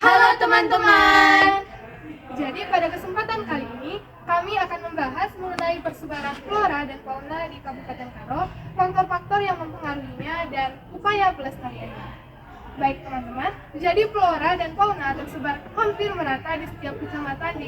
Halo teman-teman. Jadi pada kesempatan kali ini kami akan membahas mengenai persebaran flora dan fauna di Kabupaten Karo, faktor-faktor yang mempengaruhinya dan upaya pelestariannya. Baik teman-teman, jadi flora dan fauna tersebar hampir merata di setiap kecamatan di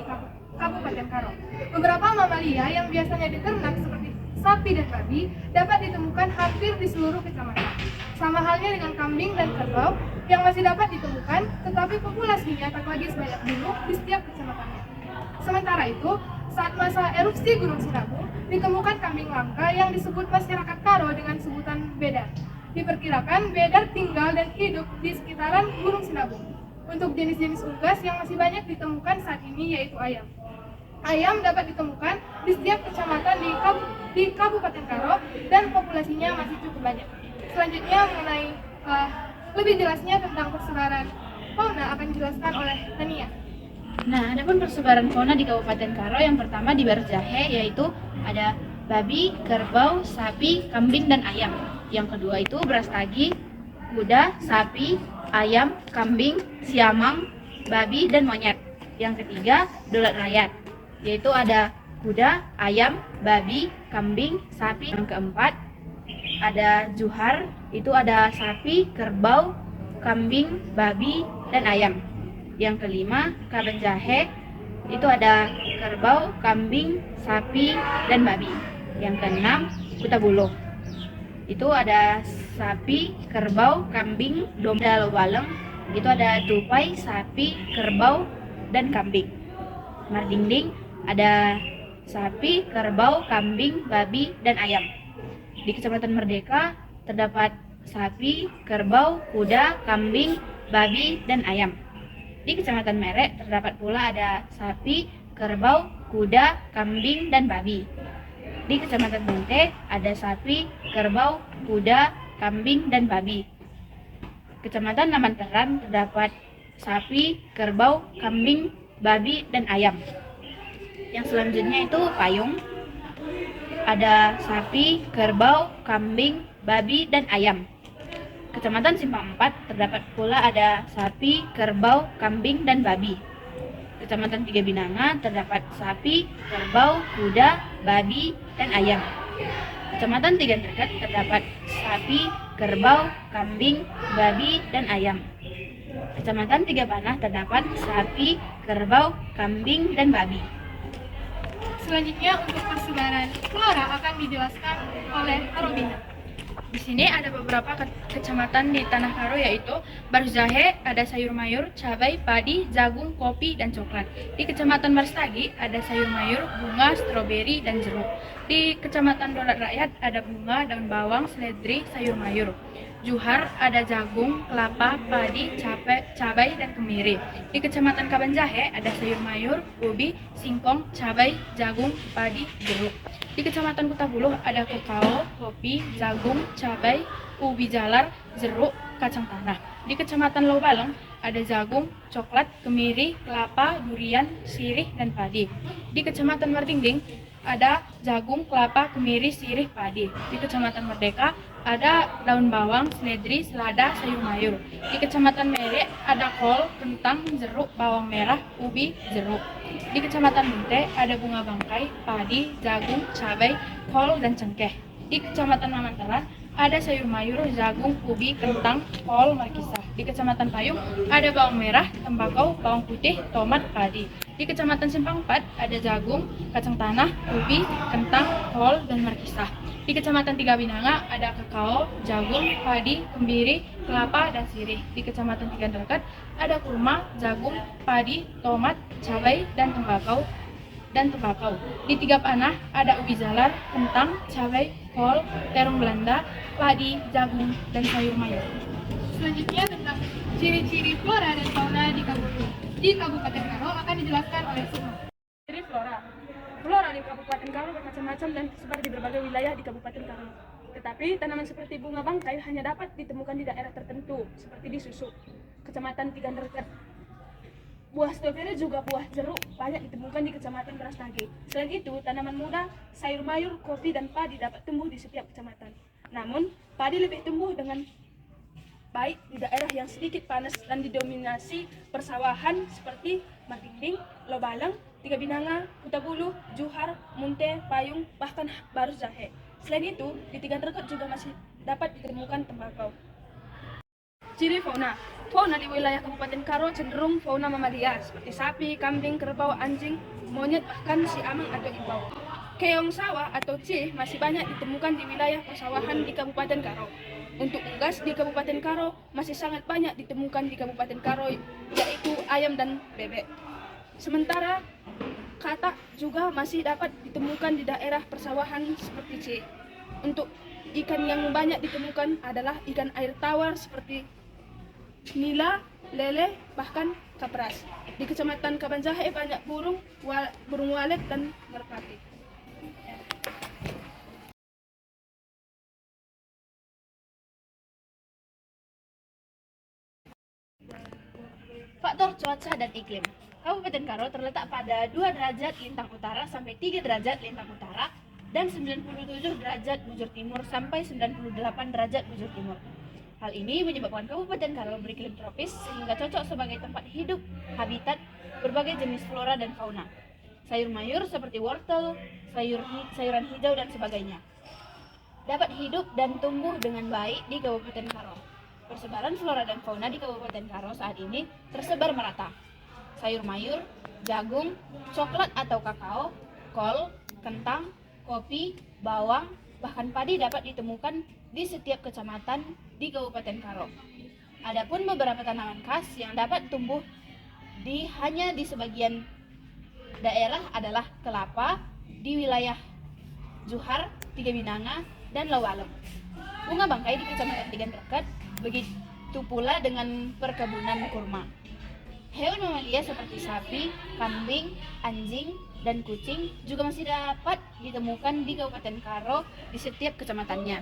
Kabupaten Karo. Beberapa mamalia yang biasanya diternak seperti sapi dan babi dapat ditemukan hampir di seluruh kecamatan. Sama halnya dengan kambing dan kerbau yang masih dapat ditemukan, tetapi populasinya tak lagi sebanyak dulu di setiap kecamatannya. Sementara itu, saat masa erupsi Gunung Sinabung, ditemukan kambing langka yang disebut masyarakat Karo dengan sebutan bedar. Diperkirakan bedar tinggal dan hidup di sekitaran Gunung Sinabung. Untuk jenis-jenis unggas yang masih banyak ditemukan saat ini yaitu ayam. Ayam dapat ditemukan di setiap kecamatan di Kabupaten Karo dan populasinya masih cukup banyak. Selanjutnya mengenai lebih jelasnya tentang persebaran fauna akan dijelaskan oleh Tania. Nah, adapun persebaran fauna di Kabupaten Karo yang pertama di Barjahe yaitu ada babi, kerbau, sapi, kambing, dan ayam. Yang kedua itu Brastagi, kuda, sapi, ayam, kambing, siamang, babi, dan monyet. Yang ketiga Dolat Rakyat, yaitu ada kuda, ayam, babi, kambing, sapi. Yang keempat ada Juhar, itu ada sapi, kerbau, kambing, babi, dan ayam. Yang kelima Kabenjahe, itu ada kerbau, kambing, sapi, dan babi. Yang keenam Kutabuluh, itu ada sapi, kerbau, kambing, domba, baleng, itu ada tupai, sapi, kerbau, dan kambing. Mardingding ada sapi, kerbau, kambing, babi, dan ayam. Di Kecamatan Merdeka terdapat sapi, kerbau, kuda, kambing, babi, dan ayam. Di Kecamatan Merek terdapat pula ada sapi, kerbau, kuda, kambing, dan babi. Di Kecamatan Bente ada sapi, kerbau, kuda, kambing, dan babi. Kecamatan Lamanteran terdapat sapi, kerbau, kambing, babi, dan ayam. Yang selanjutnya itu Payung, ada sapi, kerbau, kambing, babi, dan ayam. Kecamatan Simpang 4 terdapat pula ada sapi, kerbau, kambing, dan babi. Kecamatan Tiga Binanga terdapat sapi, kerbau, kuda, babi, dan ayam. Kecamatan Tiga Dekat terdapat sapi, kerbau, kambing, babi, dan ayam. Kecamatan Tiga Panah terdapat sapi, kerbau, kambing, dan babi. Selanjutnya untuk persebaran flora akan dijelaskan oleh Robina. Di sini ada beberapa kecamatan di Tanah Karo yaitu Barjahe ada sayur mayur, cabai, padi, jagung, kopi, dan coklat. Di Kecamatan Marstagi ada sayur mayur, bunga, stroberi, dan jeruk. Di Kecamatan Dolat Rakyat ada bunga, daun bawang, seledri, sayur mayur. Juhar ada jagung, kelapa, padi, cabai, dan kemiri. Di Kecamatan Kabanjahe ada sayur mayur, ubi, singkong, cabai, jagung, padi, jeruk. Di Kecamatan Kutabuluh ada kakao, kopi, jagung, cabai, ubi jalar, jeruk, kacang tanah. Di Kecamatan Laubaleng ada jagung, coklat, kemiri, kelapa, durian, sirih, dan padi. Di Kecamatan Martingding ada jagung, kelapa, kemiri, sirih, padi. Di Kecamatan Merdeka ada daun bawang, seledri, selada, sayur mayur. Di Kecamatan Merek ada kol, kentang, jeruk, bawang merah, ubi, jeruk. Di Kecamatan Munte ada bunga bangkai, padi, jagung, cabai, kol, dan cengkeh. Di Kecamatan Mamanteran ada sayur mayur, jagung, ubi, kentang, kol, markisa. Di Kecamatan Payung ada bawang merah, tembakau, bawang putih, tomat, padi. Di Kecamatan Simpang 4 ada jagung, kacang tanah, ubi, kentang, kol, dan markisa. Di Kecamatan Tiga Binanga ada kakao, jagung, padi, kemiri, kelapa, dan sirih. Di Kecamatan Tiga Dekat ada kurma, jagung, padi, tomat, cabai, dan tembakau. Di Tiga Panah ada ubi jalar, kentang, cabai, kol, terong Belanda, padi, jagung, dan sayur mayur. Selanjutnya tentang ciri-ciri flora dan fauna di Kabupaten Karo akan dijelaskan oleh Sukma. Ciri flora. Flora di Kabupaten Karo bermacam-macam dan tersebar di berbagai wilayah di Kabupaten Karo. Tetapi tanaman seperti bunga bangkai hanya dapat ditemukan di daerah tertentu, seperti di Susu, Kecamatan Tiga Dekat. Buah stroberi juga buah jeruk banyak ditemukan di Kecamatan Brastagi. Selain itu, tanaman muda, sayur mayur, kopi, dan padi dapat tumbuh di setiap kecamatan. Namun, padi lebih tumbuh dengan baik di daerah yang sedikit panas dan didominasi persawahan seperti Martinding, Lobalang, Tiga Binanga, Kuta Bulu, Johar, Munte, Payung, bahkan Baru Jahe. Selain itu, di Tiga Rekot juga masih dapat ditemukan tembakau. Ciri fauna. Fauna di wilayah Kabupaten Karo cenderung fauna mamalia seperti sapi, kambing, kerbau, anjing, monyet, bahkan si amang atau ibau. Keong sawah atau cih masih banyak ditemukan di wilayah persawahan di Kabupaten Karo. Untuk unggas di Kabupaten Karo masih sangat banyak ditemukan di Kabupaten Karo, yaitu ayam dan bebek. Sementara katak juga masih dapat ditemukan di daerah persawahan seperti cih. Untuk ikan yang banyak ditemukan adalah ikan air tawar seperti nila, lele, bahkan kapras. Di Kecamatan Kabanjahe banyak burung walet dan merpati. Faktor cuaca dan iklim. Kabupaten Karo terletak pada 2 derajat lintang utara sampai 3 derajat lintang utara dan 97 derajat bujur timur sampai 98 derajat bujur timur. Hal ini menyebabkan Kabupaten Karo beriklim tropis sehingga cocok sebagai tempat hidup habitat berbagai jenis flora dan fauna. Sayur mayur seperti wortel, sayuran hijau dan sebagainya dapat hidup dan tumbuh dengan baik di Kabupaten Karo. Persebaran flora dan fauna di Kabupaten Karo saat ini tersebar merata. Sayur mayur, jagung, coklat atau kakao, kol, kentang, kopi, bawang, bahkan padi dapat ditemukan di setiap kecamatan di Kabupaten Karo. Adapun beberapa tanaman khas yang dapat tumbuh hanya di sebagian daerah adalah kelapa di wilayah Johar, Tiga Binanga, dan Lawalem. Bunga bangkai di Kecamatan Tiga Rekot, begitu pula dengan perkebunan kurma. Hewan mamalia seperti sapi, kambing, anjing, dan kucing juga masih dapat ditemukan di Kabupaten Karo di setiap kecamatannya.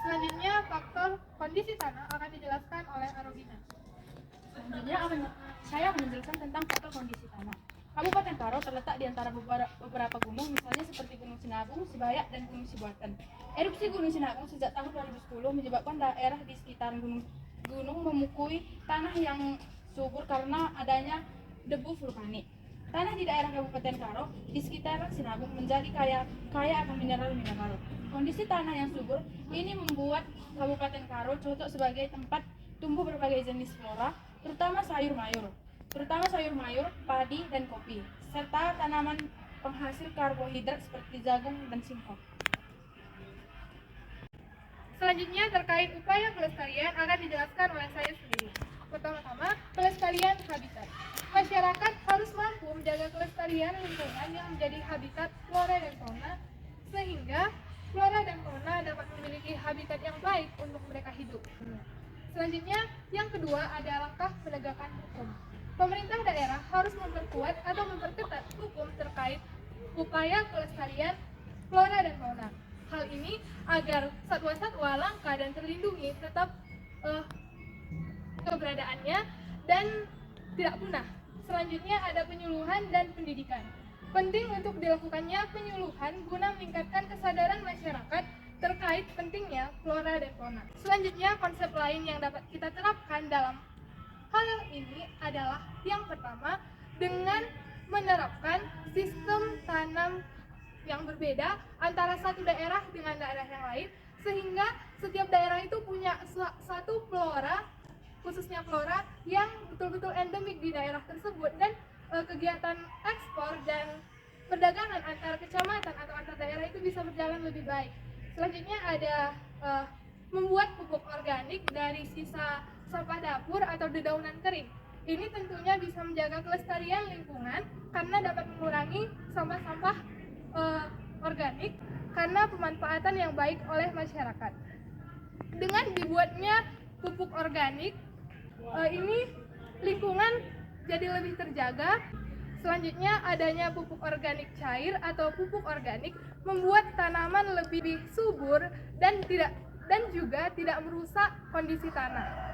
Selanjutnya, faktor kondisi tanah akan dijelaskan oleh Arogina. Selanjutnya saya akan menjelaskan tentang faktor kondisi tanah. Kabupaten Karo terletak di antara beberapa gunung, misalnya seperti Gunung Sinabung, Sibayak, dan Gunung Sibuatan. Erupsi Gunung Sinabung sejak tahun 2010 menyebabkan daerah di sekitar gunung memukui tanah yang subur karena adanya debu vulkanik. Tanah di daerah Kabupaten Karo di sekitar Sinabung menjadi kaya akan mineral. Kondisi tanah yang subur ini membuat Kabupaten Karo cocok sebagai tempat tumbuh berbagai jenis flora, terutama sayur mayur, padi, dan kopi, serta tanaman penghasil karbohidrat seperti jagung dan singkong. Selanjutnya, terkait upaya pelestarian akan dijelaskan oleh saya sendiri. Pertama-tama, pelestarian habitat. Masyarakat harus mampu menjaga kelestarian lingkungan yang menjadi habitat flora dan fauna, sehingga flora dan fauna dapat memiliki habitat yang baik untuk mereka hidup. Selanjutnya, yang kedua ada langkah penegakan hukum. Pemerintah daerah harus memperkuat atau memperketat hukum terkait upaya kelestarian flora dan fauna. Hal ini agar satwa-satwa langka dan terlindungi tetap keberadaannya dan tidak punah. Selanjutnya ada penyuluhan dan pendidikan. Penting untuk dilakukannya penyuluhan guna meningkatkan kesadaran masyarakat terkait pentingnya flora dan fauna. Selanjutnya, konsep lain yang dapat kita terapkan dalam hal ini adalah yang pertama, dengan menerapkan sistem tanam yang berbeda antara satu daerah dengan daerah yang lain, sehingga setiap daerah itu punya satu flora, khususnya flora yang betul-betul endemik di daerah tersebut, dan kegiatan ekspor dan perdagangan antar kecamatan atau antar daerah itu bisa berjalan lebih baik. Selanjutnya ada membuat pupuk organik dari sisa sampah dapur atau dedaunan kering. Ini tentunya bisa menjaga kelestarian lingkungan karena dapat mengurangi sampah-sampah organik karena pemanfaatan yang baik oleh masyarakat. Dengan dibuatnya pupuk organik, ini lingkungan jadi lebih terjaga. Selanjutnya adanya pupuk organik cair atau pupuk organik membuat tanaman lebih subur dan juga tidak merusak kondisi tanah.